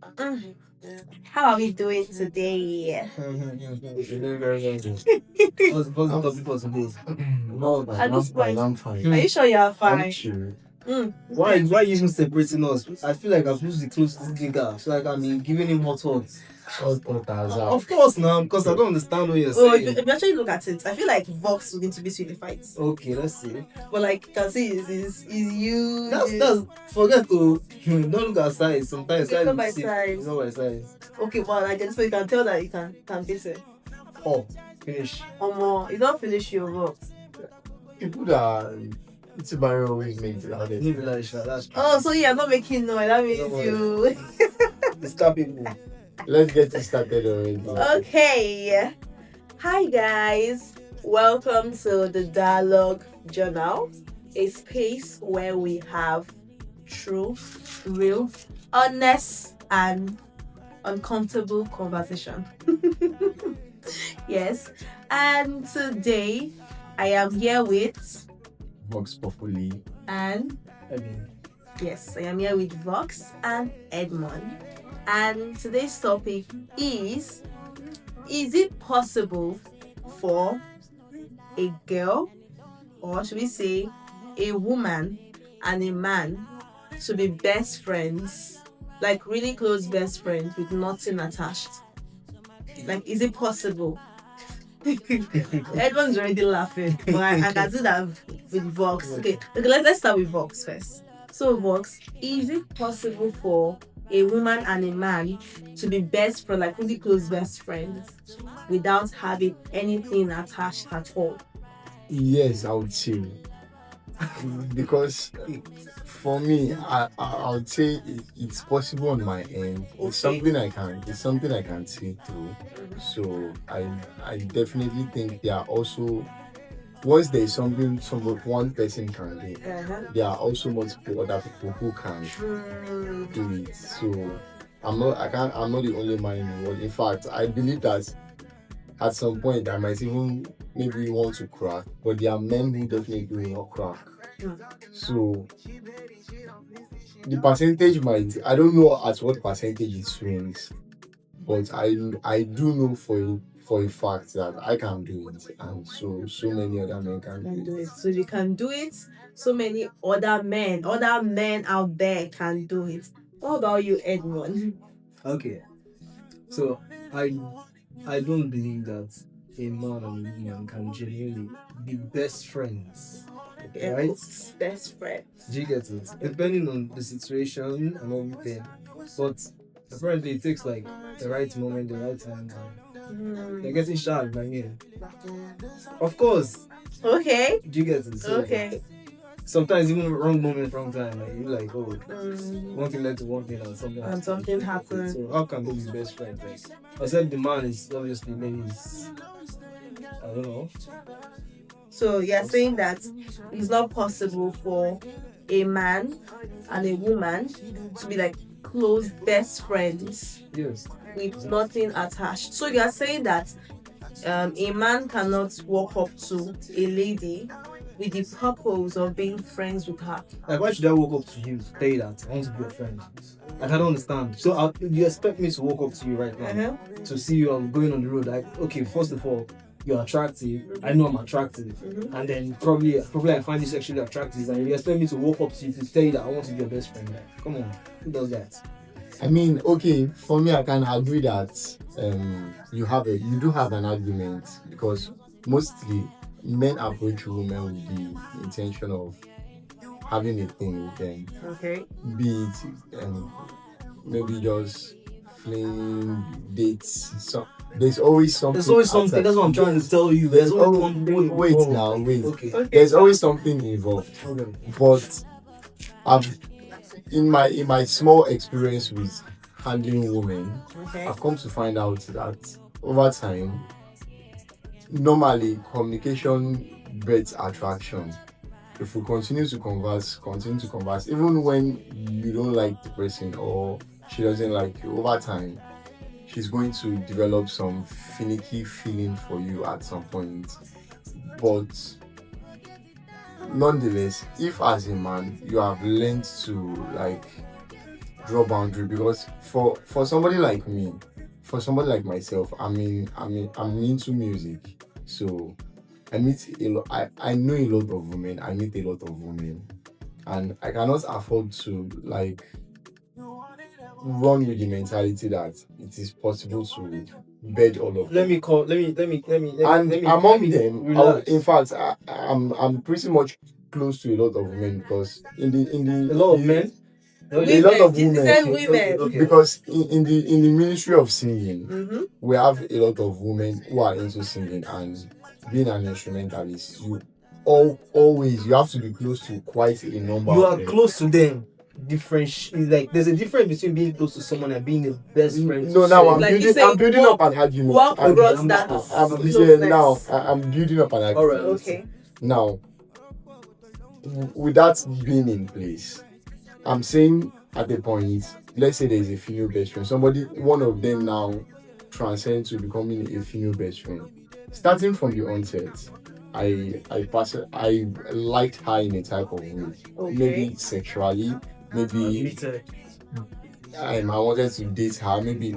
Mm. How are we doing today? What's the topic for today? No, At this point, I'm fine. are you sure you are fine? I'm sure. Why are you even separating us? I feel like I'm supposed to close this nigga. I feel like I'm giving him hot thoughts. Hot as well. Of course now, because I don't understand what you're Oh, saying. if you actually look at it, I feel like Vox would need to be sweet fights. Okay, let's see. But like, you can see is you. That's forget to don't look at size. Sometimes It's size not is by sick. size. It's not by size. Okay, well, I guess so you can tell that you can face it. Oh, finish. You don't finish your Vox. People that it's about always make it out there. Leave it like that. That's Oh, so you're not making noise. That means Don't worry. you. it's capable. Let's get it started already. Okay. Hi guys. Welcome to the Dialogue Journal, a space where we have true, real, honest, and uncomfortable conversation. Yes. And today I am here with Vox Populi. and I mean, yes, I am here with Vox and Edmond. And today's topic is it possible for a girl, or should we say a woman and a man, to be best friends, like really close best friends with nothing attached? Like, is it possible? Everyone's already laughing, but I can see that with Vox. Okay, let's start with Vox first. So, Vox, is it possible for a woman and a man to be best friends, like really close best friends, without having anything attached at all? Yes, I would say. Because for me, I would say it's possible on my end. Okay. It's something I can see through. So I definitely think there are also, once there is something one person can do, there are also multiple other people who can do it. So I'm not the only man in the world. In fact, I believe that at some point I might even maybe want to crack, but there are men who definitely will not crack. So the percentage I don't know at what percentage it swings, but I do know for a fact that I can do it, and so many other men can do it. So you can do it. So many other men out there can do it. What about you, Edmond? okay. So I don't believe that a man and a woman can genuinely be best friends. Right? Best friends. Do you get it? Depending on the situation and everything. But apparently it takes like the right moment, the right time. They're getting sharp by me. Of course. Okay. Do you get it? So, Okay. sometimes even wrong moment, wrong time. Like you're like, oh, one thing led to one thing and something happened. So how can we be best friends? Like, except the man is obviously maybe I don't know. So you're saying that it's not possible for a man and a woman to be like close best friends Yes. with nothing attached. So you're saying that a man cannot walk up to a lady with the purpose of being friends with her. Like, why should I walk up to you to tell you that I want to be your friend? Like, I don't understand. So you expect me to walk up to you right now to see you going on the road? Like, okay, first of all, you're attractive. I know I'm attractive, and then probably I find you sexually attractive, and you expect me to walk up to you to tell you that I want to be your best friend. Like, come on, who does that? I mean, okay, for me, I can agree that you do have an argument, because mostly men approach women with the intention of having a thing with them. Okay. Be it maybe just fling, dates. So there's always something. There's always something. That's what I'm trying to tell you. There's always one thing. Wait now, wait. Okay. There's always something involved. Okay. But in my small experience with handling women, I've come to find out that over time, normally communication breeds attraction. If we continue to converse, even when you don't like the person or she doesn't like you, over time, she's going to develop some finicky feeling for you at some point. But nonetheless, if as a man you have learned to draw boundary, because for somebody like me, for somebody like myself, I'm into music, so I meet a lot. I know a lot of women. I meet a lot of women, and I cannot afford to like run with the mentality that it is possible to bed all of them. And among them, in fact, I'm pretty much close to a lot of women, because in the A lot of men. a lot of You women. said women. Okay. Because in the ministry of singing, we have a lot of women who are into singing, and being an instrumentalist, you always you have to be close to quite a number. You of are them. close to them. It's like there's a difference between being close to someone and being a best friend. No, now Like you say, I'm building up an argument. What I'm brought that now I'm building up an argument. All right. Okay. Now, with that being in place, I'm saying at the point, let's say there's a female best friend. One of them now transcends to becoming a female best friend. Starting from the onset, I liked her in a type of way. Okay. Maybe sexually, maybe I wanted to date her. Maybe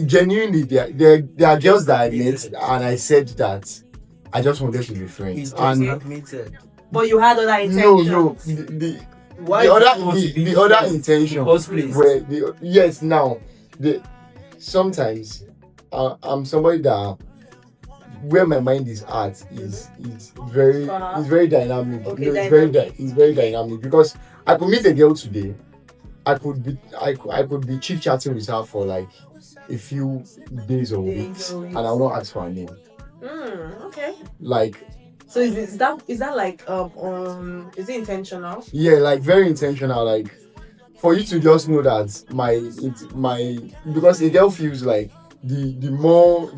genuinely, there are girls that I met, and I said that I just wanted to be friends. Admitted. But you had other intentions. No. The other intention sometimes I'm somebody that where my mind is at is very dynamic. Okay, it's very dynamic, because I could meet a girl today. I could be chit chatting with her for like a few days or weeks, and I will not ask for her name. Okay. Like, so is that like is it intentional? yeah, like very intentional. Like, for you to just know that because a girl feels like the more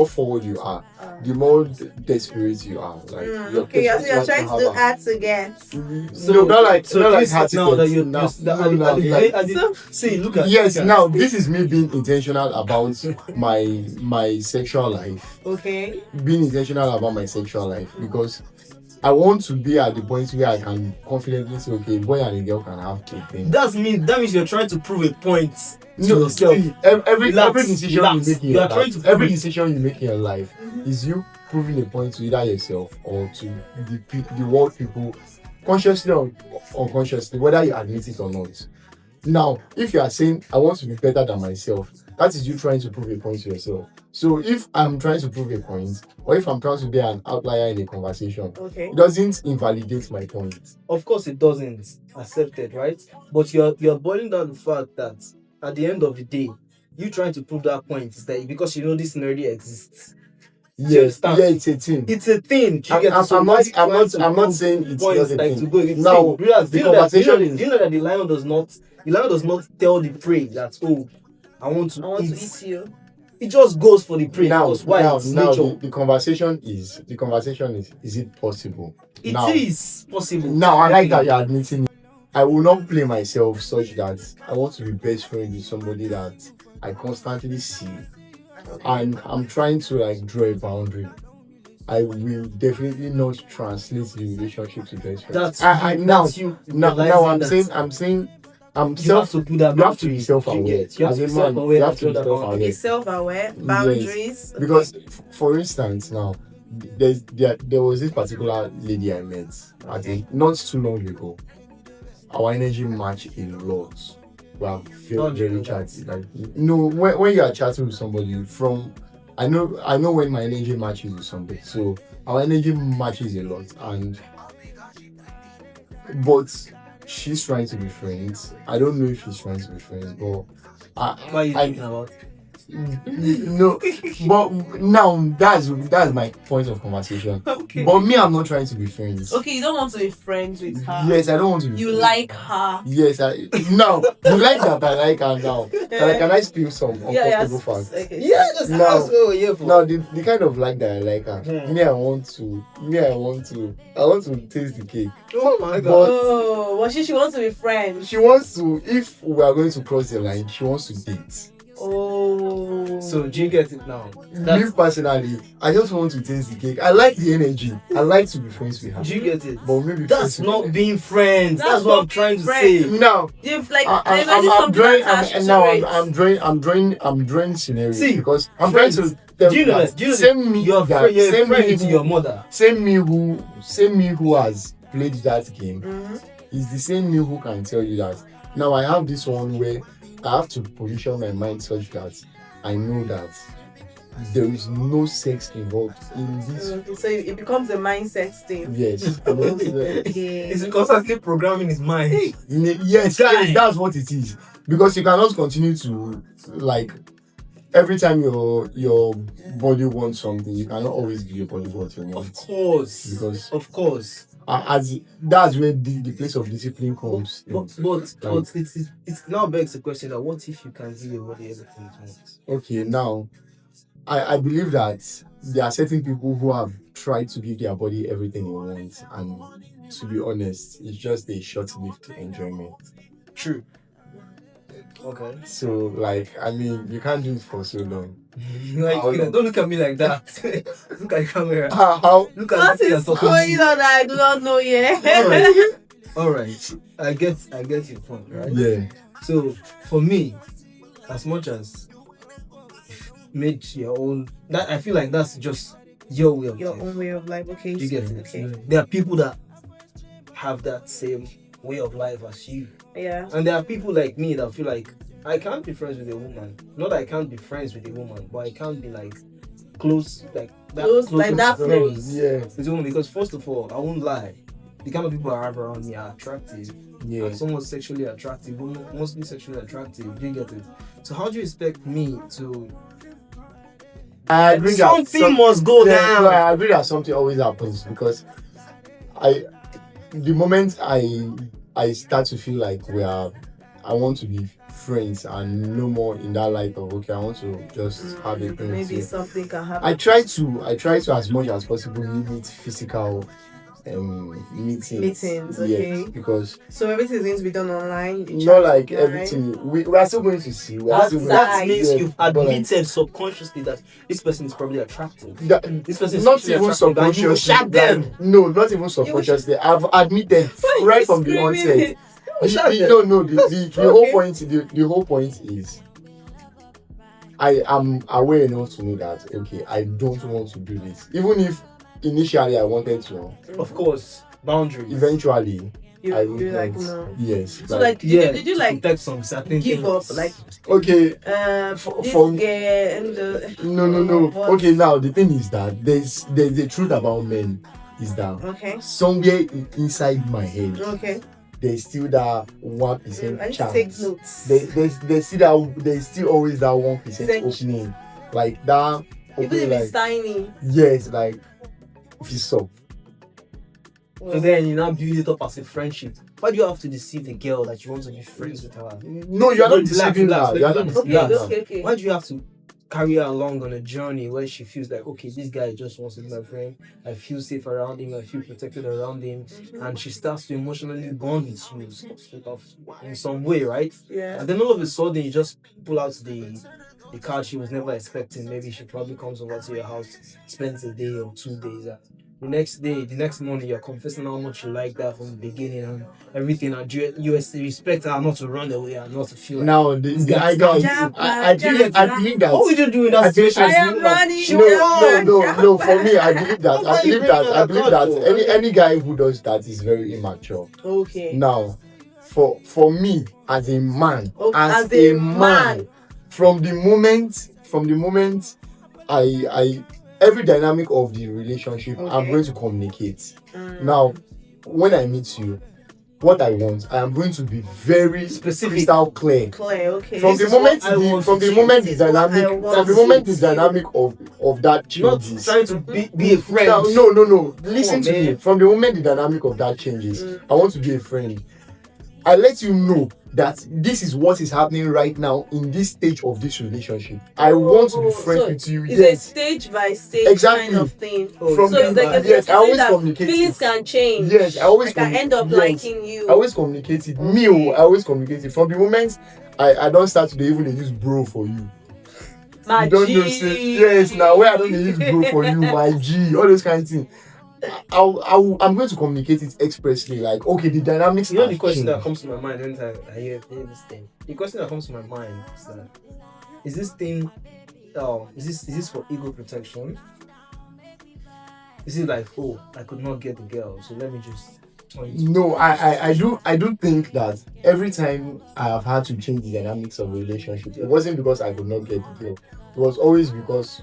forward you are, the more desperate you are. Like, okay, you're trying to do ads again. No, not like hard now that to you see, look at yes. Now this is me being intentional about my sexual life. Okay. Being intentional about my sexual life, because I want to be at the point where I can confidently say, okay, boy and a girl can have a thing. That means you're trying to prove a point to No, yourself. every decision you make in your life, every decision you make in your life is you proving a point to either yourself or to the world people, consciously or unconsciously, whether you admit it or not. Now, if you are saying I want to be better than myself, that is you trying to prove a point to yourself. So if I'm trying to prove a point, or if I'm trying to be an outlier in a conversation, it doesn't invalidate my point. Of course it doesn't. Accepted, right? But you're boiling down the fact that at the end of the day, you trying to prove that point is that because you know this already exists. Yes, it's a thing. It's a thing. I'm not saying it's not a thing. Now, the conversation is. Do you know that the lion does not tell the prey that, oh, I want to eat you. It just goes for the prey. Because why? It's nature. The conversation is it possible? It is possible. Now I like that you're admitting it. I will not play myself such that I want to be best friend with somebody that I constantly see, and I'm trying to like draw a boundary. I will definitely not translate the relationship to best friend. You have to be self-aware. As a man, you have to be self-aware. Be self-aware, boundaries. Yes. Because, for instance, now there was this particular lady I met not too long ago. Our energy matched a lot. We are very chatty. Like, when you are chatting with somebody, I know when my energy matches with somebody. So our energy matches a lot, but she's trying to be friends. I don't know if she's trying to be friends, but what are you thinking about? No, but now that's my point of conversation. Okay. But me, I'm not trying to be friends. Okay, you don't want to be friends with her. Yes, I don't want to be. You friends. like her. Yes, no, you like that. I like her now. Can I spill some uncomfortable facts? Okay. Yeah, just ask what we're here for. Now the kind of like that I like her. Me, I want to taste the cake. Oh my god. Well, she wants to be friends. She wants to. If we are going to cross the line, she wants to date. Oh. So do you get it now? Me personally, I just want to taste the cake. I like the energy. I like to be friends with her. Do you get it? But maybe That's not being friends. That's what I'm trying to friends. say. now. You've like I'm drawing scenarios. See, because I'm friends, trying to tell do you know that? same me You're that you're a same friend me to who- your mother. same me who has played that game is the same me who can tell you that now I have this one where I have to position my mind such that I know that there is no sex involved in this. So it becomes a mindset thing. Yes. Okay. He's constantly programming his mind. Yes, that's what it is. Because you cannot continue to like every time your body wants something, you cannot always give your body what you want. Of course. Because of course. That's where the place of discipline comes. But it now begs the question that what if you can give your body everything it wants? Okay, now I believe that there are certain people who have tried to give their body everything it wants, and to be honest, it's just a short-lived enjoyment. True. Okay. So like I mean you can't do it for so long. Don't look at me like that. Look at the camera. How Look at What the is going on that I do not know yet? Alright. I get your point, right? yeah. So for me, as much as made your own, that I feel like that's just your way of Your life. own way of life, okay? You get it? Okay. There are people that have that same way of life as you, Yeah. and there are people like me that feel like I can't be friends with a woman. Not that I can't be friends with a woman, but I can't be like close, like that Close, like that friends. close. Yeah. It's only because first of all, I won't lie. The kind of people I have around me are attractive. Yeah. And somewhat sexually attractive, mostly sexually attractive. Do you get it? So how do you expect me to? I agree that Something must go down. I agree that something always happens because the moment I start to feel like I want to be friends and no more in that light of okay, I want to just have a friend. Maybe something can happen. I try to as much as possible limit physical meetings. Okay. Yes, because So everything is going to be done online. you not chat like online. everything we are still going to see. We are still going to That see, means yes, you've but, like, admitted subconsciously that this person is probably attractive. this person is not sexually even attractive, and you will subconsciously. shag them. Like, no, not even subconsciously. I've admitted Why right you from the screaming onset. it? The whole point. The whole point is, I am aware enough to know that okay, I don't want to do this. Even if initially I wanted to, Of course, boundaries. eventually I would You're like not. no. Yes. So like, did you like protect some certain give things. up? Like okay. this from- girl and No. what? Okay, now the thing is that there's the truth about men is that Okay. somewhere inside my head Okay. there's still that 1% I need to chance. take notes. There's still always that 1% Percent. opening, like that. Even Opening, if like it's tiny. yes, like if it's so. So then you now build it up as a friendship. Why do you have to deceive the girl that you want to be friends with her? No, you are not deceiving her. You are not deceiving her. Okay. Why do you have to carry her along on a journey where she feels like, okay, this guy just wants to be my friend. I feel safe around him. I feel protected around him. And she starts to emotionally bond with you sort of in some way, right? Yeah. And then all of a sudden, you just pull out the card she was never expecting. Maybe she probably comes over to your house, spends a day or 2 days. The next morning, you're confessing how much you like that from the beginning and everything. And you expect her not to run away and not to feel like. Now, I believe that. What would you do in that situation? I am running. No. For me, I believe that any guy who does that is very immature. Okay. Now, for me as a man, Oh, as a man, from the moment I every dynamic of the relationship, I'm Okay. going to communicate. Now, when I meet you, what I want, I am going to be very Specific. crystal clear. Okay. From the moment the dynamic of that Not changes. trying to be a friend. No. Listen to man. me. From the moment the dynamic of that changes, I want to be a friend. I let you know that this is what is happening right now in this stage of this relationship. I want to be friends with you. It's Yes. a stage by stage Exactly. kind of thing. From So it's like yes, I always that communicate things it. can change. Yes, I always like I end up yes. liking you. I always communicate it. I always communicate it. From the moment I don't start to even use bro for you. My you don't know, G. say, yes, now where I don't need to go for you, my G, all those kind of things. I'm going to communicate it expressly, like, okay, the dynamics. You know, have the question that changed. comes to my mind anytime I hear this thing. The question that comes to my mind is that, is this thing, is this for ego protection? Is it like, oh, I could not get the girl, so let me just turn it? No, I do think that every time I have had to change the dynamics of a relationship, it wasn't because I could not get the girl. It was always because,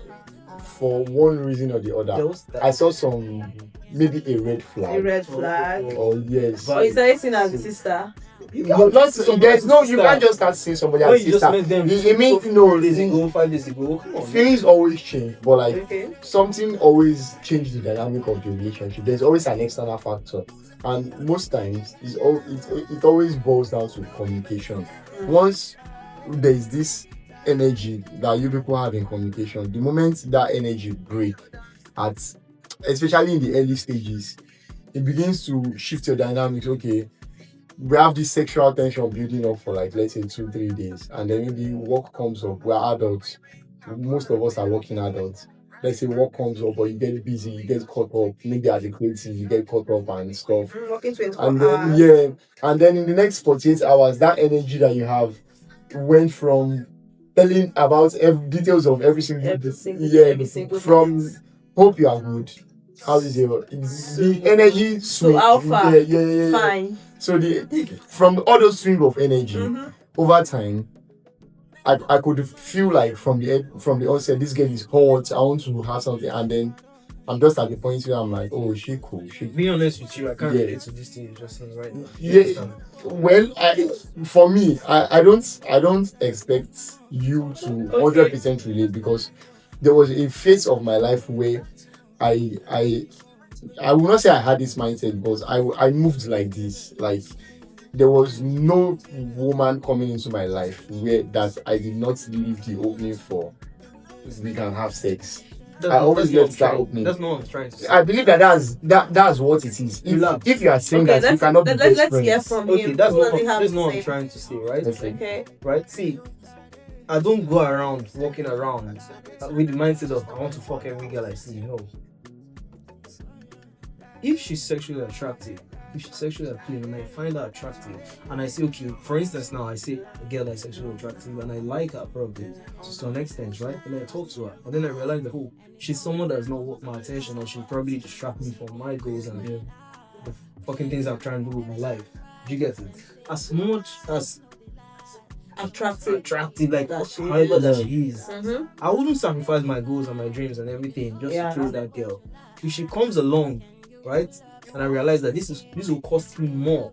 for one reason or the There other, was that. I saw some, maybe a red flag. A red flag. Or yes. Or is there anything as a sister? No, there's no, you can't just start seeing somebody When as you just sister. met them It means, no, 4 days ago, 5 days ago, come on. feelings always change, but like Okay. something always changes the dynamic of the relationship. There's always an external factor, and most times it always boils down to communication. Once there's this energy that you people have in communication, the moment that energy break, especially in the early stages, it begins to shift your dynamics. Okay, we have this sexual tension building up for, like, let's say 2-3 days, and then maybe work comes up. We're adults, most of us are working adults. Let's say work comes up, or you get busy, you get caught up, maybe at the creative, you get caught up and stuff. Working 24 And then hours. and then in the next 48 hours, that energy that you have went from telling about details of every single Every single from minute. hope you are good. How is the energy swing? how far? Yeah. Fine. So from all those string of energy, Mhm. over time, I could feel like from the onset, this girl is hot. I want to have something, and then I'm just at the point where I'm like, oh, she cool. Be honest with you, I can't Yeah. relate to this thing you're just saying right now. Yeah. Well, for me, I don't expect you to 100% relate, because there was a phase of my life where I will not say I had this mindset, but I moved like this. Like, there was no woman coming into my life where that I did not leave the opening for, we can have sex. I always left that opening. That's not what I'm trying to say. I believe that's what it is. If you are saying that you cannot be best let's hear friends. from Okay, him. that's What not does he have that's to not what say? I'm trying to say, right? Okay. Right? See, I don't go around walking around with the mindset of I want to fuck every girl I see. No. If she's sexually attractive, if she's sexually appealing, and I find her attractive, and I say, okay, for instance, now I see a girl that's sexually attractive, and I like her probably to an extent, right? And I talk to her, and then I realize that, oh, she's someone that does not want my attention, or she'll probably distract me from my goals and the fucking things I'm trying to do with my life. Do you get it? As much as attractive like That she however is. that she is, Mm-hmm. I wouldn't sacrifice my goals and my dreams and everything just Yeah. to chase that girl. If she comes along, right, and I realize that this will cost me more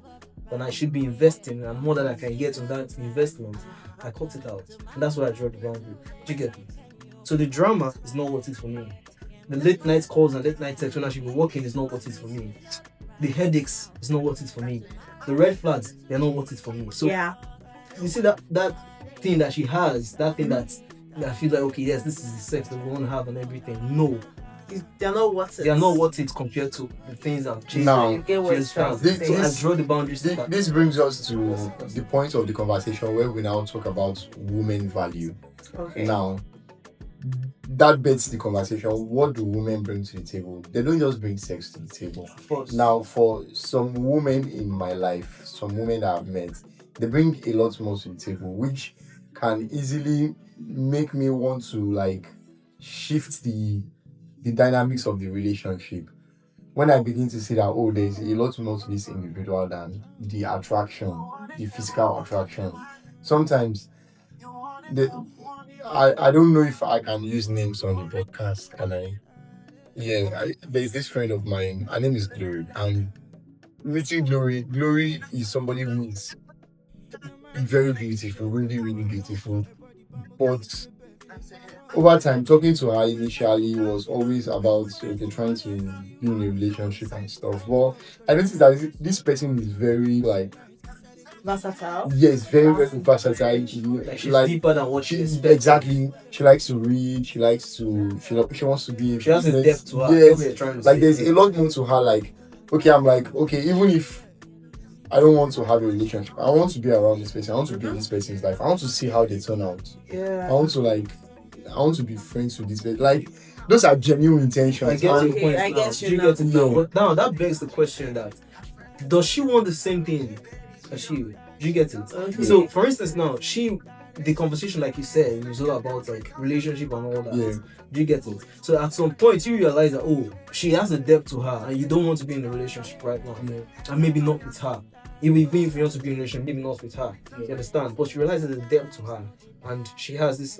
than I should be investing and more than I can get on that investment, I cut it out. And that's why I draw the boundary. Do you get it? So the drama is not what it is for me. The late night calls and late night texts when I should be working is not what it is for me. The headaches is not what it is for me. The red flags, they're not what it is for me. So Yeah. you see that thing that she has, that thing that I feel like, okay, yes, this is the sex that we want to have and everything. No, They're not worth it. they are not worth it compared to the things I'm chasing. Now, You get what it's trying to This- say. So I draw the boundaries. This brings us to the point of the conversation where we now talk about women value. Okay. Now, that begs the conversation. What do women bring to the table? They don't just bring sex to the table. Of course. Now, for some women in my life, some women that I've met, they bring a lot more to the table, which can easily make me want to, like, shift the dynamics of the relationship. When I begin to see that, oh, there's a lot more to this individual than the attraction, the physical attraction. Sometimes I don't know if I can use names on the podcast, can I? Yeah, there's this friend of mine. Her name is Glory. And meeting Glory is somebody who is very beautiful, really, really beautiful. But over time, talking to her initially was always about, okay, trying to be in a relationship and stuff. But I noticed that this person is very, like, Versatile. yes, very, very versatile. Like She she's like deeper than what she she's expects. exactly. She likes to read. She likes to. She wants to be. She has a depth to her. Yes, That's what you're trying to like say. there's a lot more to her. Like, okay, I'm like, okay, even if I don't want to have a relationship, I want to be around this person. I want to be in this person's life. I want to see how they turn out. I Yeah. want to, like, want to be friends with this person. Like, those are genuine intentions. I get And- your point I now. get you You now. get it now. But now that begs the question that does she want the same thing as you? Do you get it? Okay. So for instance now, the conversation like you said was all about like relationship and all that. Yeah. Do you get it? So at some point you realize that she has a depth to her and you don't want to be in a relationship right now. Yeah. And maybe not with her. Even if you want to be in a relationship, maybe not with her. You understand? But you realize there's a depth to her and she has this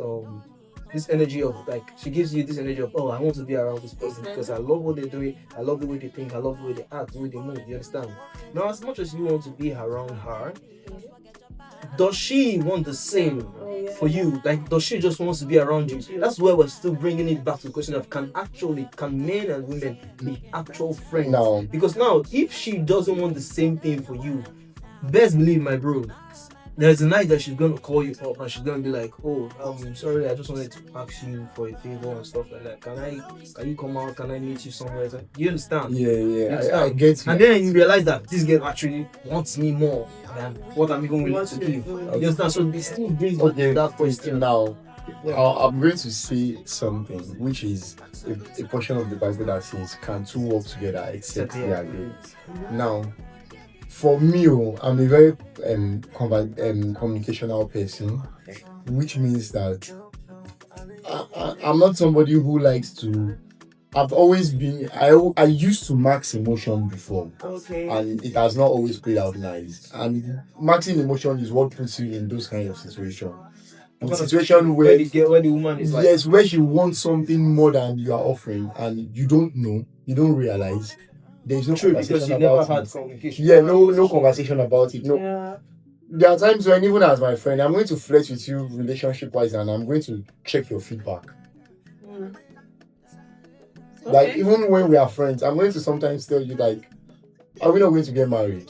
energy of like she gives you this energy of I want to be around this person because I love what they're doing, I love the way they think, I love the way they act, the way they move, you understand? Now as much as you want to be around her, does she want the same for you? Like does she just wants to be around you? That's where we're still bringing it back to the question of can men and women be actual friends? No. Because now if she doesn't want the same thing for you, best believe my bro, there's a night that she's gonna call you up and she's gonna be like, sorry, I just wanted to ask you for a favor and stuff like that. Can you come out? Can I meet you somewhere? You understand? Yeah. I get you. And then you realize that this girl actually wants me more than what I'm even willing to give. You understand? So this still brings back to that question. Now, I'm going to say something, which is a portion of the Bible that says, "Can two walk together except they agree?" Now, for me, I'm a very communicational person, which means that I'm not somebody who likes to. I've always been. I used to max emotion before, and it has not always played out nice. And maxing emotion is what puts you in those kind of situations. A situation where the woman is like, yes, where she wants something more than you are offering, and you don't know, you don't realize. There is no conversation because you about never had it. communication. Yeah, no conversation about it. No. Yeah. There are times when even as my friend, I'm going to flirt with you relationship-wise, and I'm going to check your feedback. Like even when we are friends, I'm going to sometimes tell you like, are we not going to get married?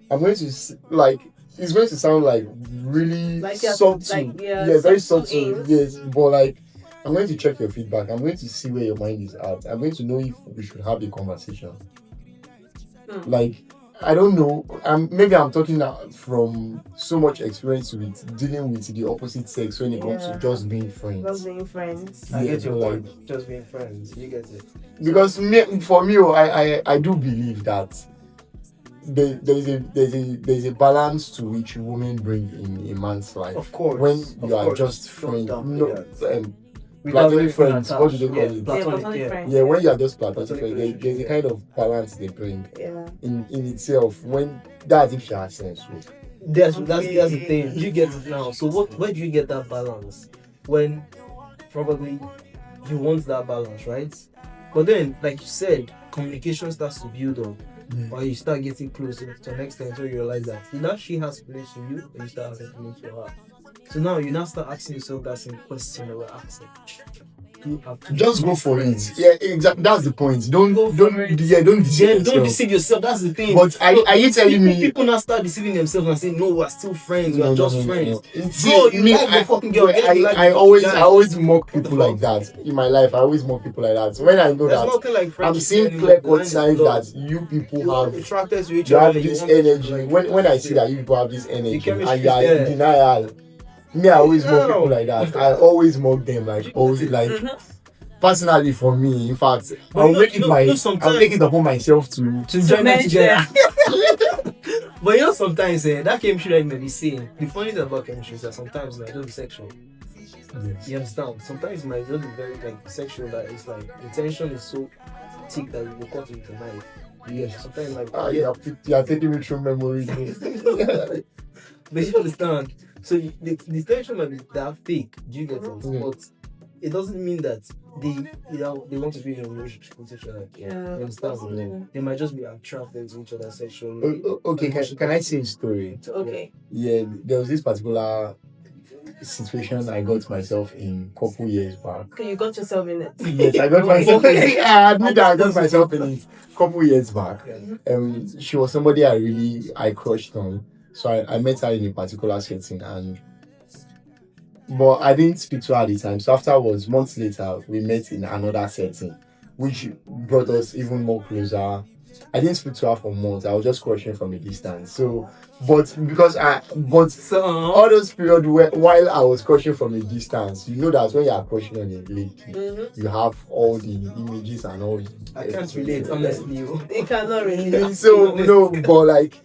I'm going to like, it's going to sound like really Like subtle, very subtle, aims. yes. But like, I'm going to check your feedback. I'm going to see where your mind is at. I'm going to know if we should have a conversation. Like, I don't know. Maybe I'm talking from so much experience with dealing with the opposite sex when it comes to just being friends. Just being friends. I get your like, point. Just being friends. You get it. Because for me, I do believe that there's a balance to which women bring in a man's life. Of course. When you are just friends, Without platonic any friends. What do they attached. call it? Platonic friends. Yeah, when you are just platonic Platonic friends, there's a kind of balance they bring Yeah. in itself. When that's if she has sense. That's the thing. You get it now. So where do you get that balance? When probably you want that balance, right? But then, like you said, communication starts to build up. Or you start getting closer to the next time, so you realize that either she has feelings for you or you start having feelings for her. So now you now start asking yourself that same question that we're asking. Just go for it. Yeah, exactly. That's the point. Don't deceive Don't deceive yourself. That's the thing. But are you telling me people now start deceiving themselves and saying, "No, we're still friends. We're just friends." Bro, the fucking girl. I always mock people like that in my life. I always mock people like that. When I know There's that nothing like I'm friendship seeing anymore. clear-cut signs that you people You are have attracted to each you other. have you this want to, energy. like, When I see that you people have this energy chemistry and you are is there. in denial, me I always mock No. people like that. I always mock them personally for me. In fact, I'll make it upon myself to join them together. together. But sometimes that chemistry that you may be seeing, the funny thing about chemistry is that sometimes it might just be sexual. Yes. You understand? Sometimes it might just be very sexual that it's like the tension is so thick that you will cut it with a knife. Yeah. Sometimes you are taking me through memory. But you understand? So the tension might be that thick. Do you get it? But it doesn't mean that they want to be in a relationship with each other. Yeah. You understand? They might just be attracted to each other sexually. Okay, can I say a story? Okay. Yeah, there was this particular situation I got myself in a couple years back. Okay, you got yourself in it. Yes, I got myself in it. I admit that I got myself in it a couple years back. She was somebody I crushed on. So I met her in a particular setting but I didn't speak to her at the time. So afterwards, months later, we met in another setting, which brought us even more closer. I didn't speak to her for months. I was just crushing from a distance. So, but because all those periods where while I was crushing from a distance, you know that when you are crushing on a lady, you have all the images and all. I can't relate, honestly. You cannot relate. So no, but like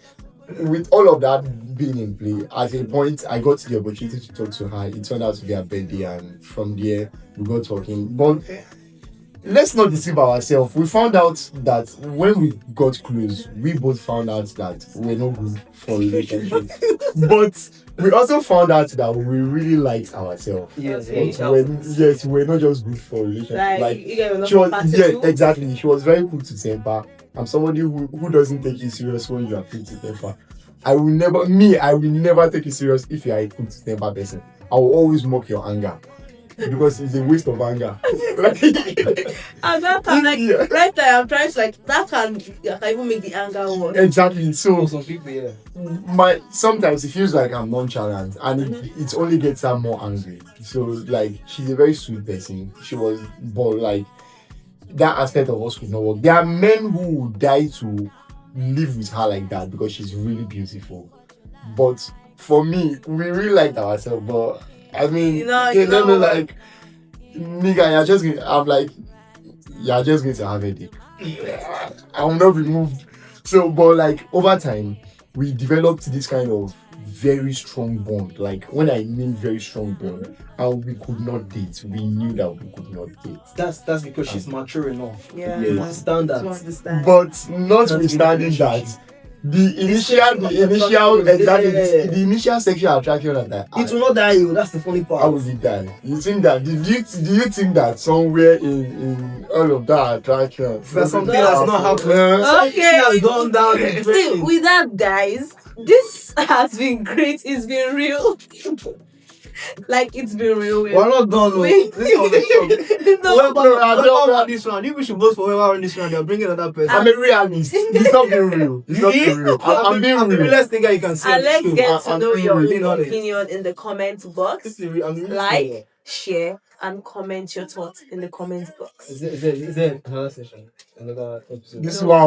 with all of that being in play, at a point I got the opportunity to talk to her. It turned out to be her birthday, and from there we got talking. But let's not deceive ourselves. We found out that when we got close, we both found out that we're not good for relationships. But we also found out that we really liked ourselves. Yes, We're not just good for relationships. Like you guys were not she was, compatible. exactly. She was very quick to temper. I'm somebody who doesn't take it serious when you are quick to temper. I will never take it serious if you are a quick to temper person. I will always mock your anger. Because it's a waste of anger. And that can right there, I'm trying to that can even make the anger worse. Exactly. So some people, yeah. Sometimes it feels like I'm nonchalant, and it only gets her more angry. So like she's a very sweet person. She was, but like that aspect of us could not work. There are men who would die to live with her like that because she's really beautiful. But for me, we really liked ourselves, but I mean, like, nigga, you're just going to have a dick. I will not be moved. So, but like, over time, we developed this kind of very strong bond. Like, when I mean very strong bond, and we could not date. We knew that we could not date. That's because she's mature enough. Yeah. To understand that. But notwithstanding that, the initial sexual attraction at that, it will not die you. That's the funny part. How will it die? You think that? Do you think that somewhere in all of that attraction, there's something that's not happening? Okay. Gone down. See, with that, guys, this has been great. It's been real. Like it's been real. We're not done. No. Wait. This is No. on this one. If we should vote for whoever on this one, they're bringing another person. I'm a realist. It's not being real. It's not being real. I'm being the real. realest thing you can say. And let's get to know your being honest. opinion in the comment box. Like, share, and comment your thoughts in the comment box. Is there another session? Another episode? This is why